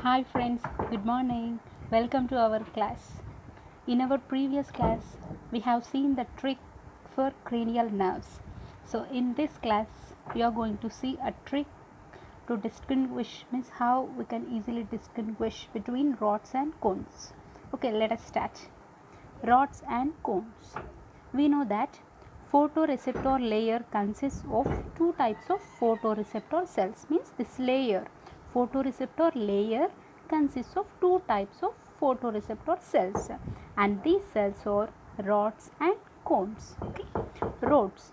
Hi friends, good morning. Welcome to our class. In our previous class, we have seen the trick for cranial nerves. So in this class, we are going to see a trick to distinguish, means how we can easily distinguish between rods and cones. Okay, let us start. Rods and cones. We know that photoreceptor layer consists of two types of photoreceptor cells, means this layer photoreceptor layer consists of two types of photoreceptor cells, and these cells are rods and cones. Okay, rods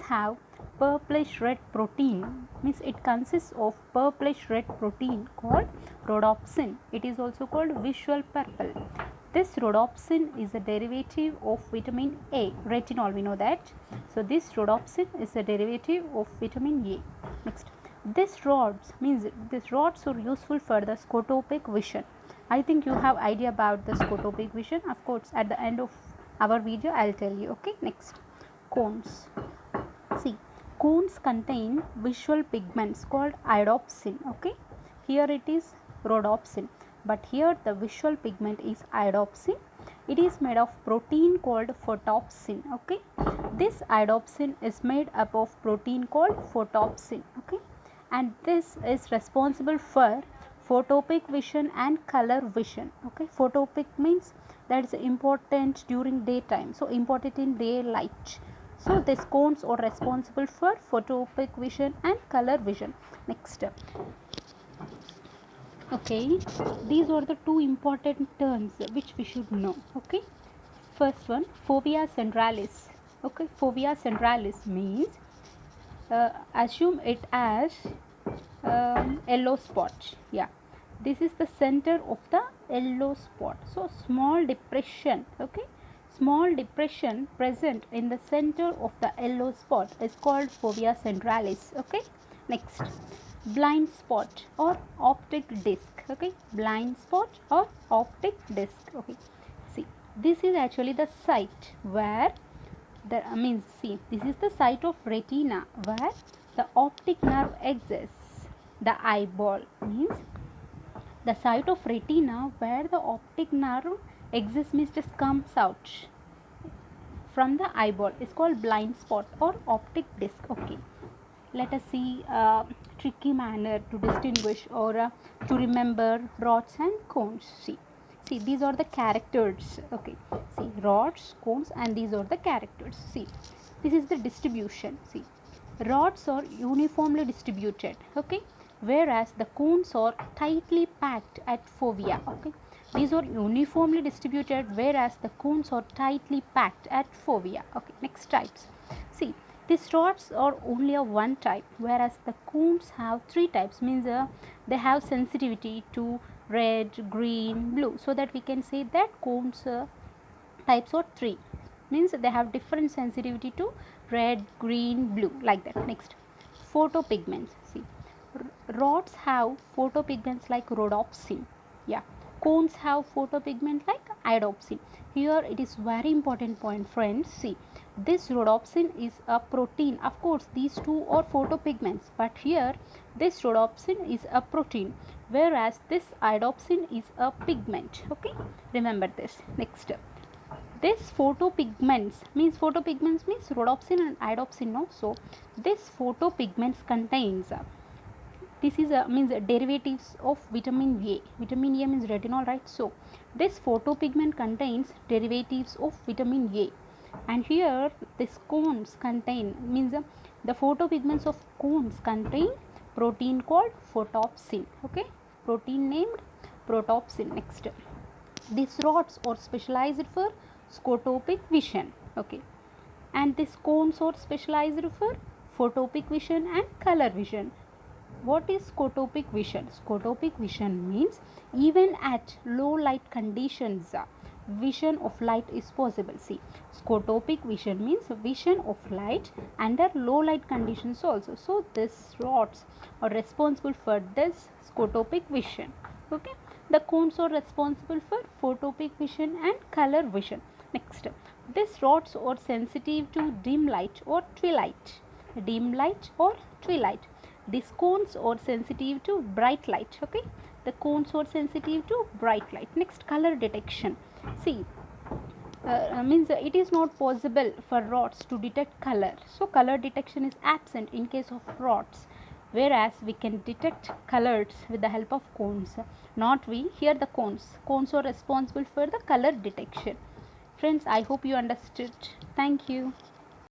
have purplish red protein, means it consists of purplish red protein called rhodopsin. It is also called visual purple. This rhodopsin is a derivative of vitamin A, retinol, we know that. So this rhodopsin is a derivative of vitamin A. Next, this rods are useful for the scotopic vision. I think you have idea about the scotopic vision. Of course, at the end of our video, I'll tell you. Okay, next, cones. See, cones contain visual pigments called iodopsin. Okay, here it is rhodopsin, but here the visual pigment is iodopsin. It is made of protein called photopsin. Okay, this iodopsin is made up of protein called photopsin. Okay, and this is responsible for photopic vision and color vision. Okay, photopic means that is important during daytime, so important in daylight. So these cones are responsible for photopic vision and color vision. Next, okay, these are the two important terms which we should know. Okay, first one, fovea centralis. Okay, fovea centralis means assume it as yellow spot. Yeah, this is the center of the yellow spot. So small depression. Okay, small depression present in the center of the yellow spot is called fovea centralis. Okay, next, blind spot or optic disc. Okay, blind spot or optic disc. Okay, see, this is actually the site where the means see, this is the site of retina where the optic nerve exists. The eyeball means the site of retina where the optic nerve exists, means just comes out from the eyeball, is called blind spot or optic disc. Okay, let us see a tricky manner to distinguish or to remember rods and cones. See, these are the characters. Okay, see, rods, cones, and these are the characters. See, this is the distribution. See, rods are uniformly distributed. Okay, whereas the cones are tightly packed at fovea. Okay, these are uniformly distributed, whereas the cones are tightly packed at fovea. Okay, next types. See, these rods are only of one type, whereas the cones have three types, means they have sensitivity to red, green, blue, so that we can say that cones types are three, means they have different sensitivity to red, green, blue, like that. Next, photopigments. See, rods have photopigments like rhodopsin. Yeah, cones have photopigment like iodopsin. Here it is very important point, friends. See, this rhodopsin is a protein. Of course, these two are photopigments, but here this rhodopsin is a protein, whereas this iodopsin is a pigment. Okay, remember this. Next, this photopigments means rhodopsin and iodopsin. No, so this photopigments contains this is means derivatives of vitamin A. Vitamin A means retinol, right? So this photopigment contains derivatives of vitamin A, and here this cones contain, means the photopigments of cones contain protein called photopsin. Okay, protein named photopsin. Next, these rods are specialized for scotopic vision. Okay, and these cones are specialized for photopic vision and color vision. What is scotopic vision? Scotopic vision means even at low light conditions, vision of light is possible. See, scotopic vision means vision of light under low light conditions also. So these rods are responsible for this scotopic vision. Okay, the cones are responsible for photopic vision and color vision. Next, these rods are sensitive to dim light or twilight. Dim light or twilight. These cones are sensitive to bright light. Okay, the cones are sensitive to bright light. Next, color detection. See, means it is not possible for rods to detect color, so color detection is absent in case of rods, whereas we can detect colors with the help of cones. Not we, here the cones are responsible for the color detection. Friends, I hope you understood. Thank you.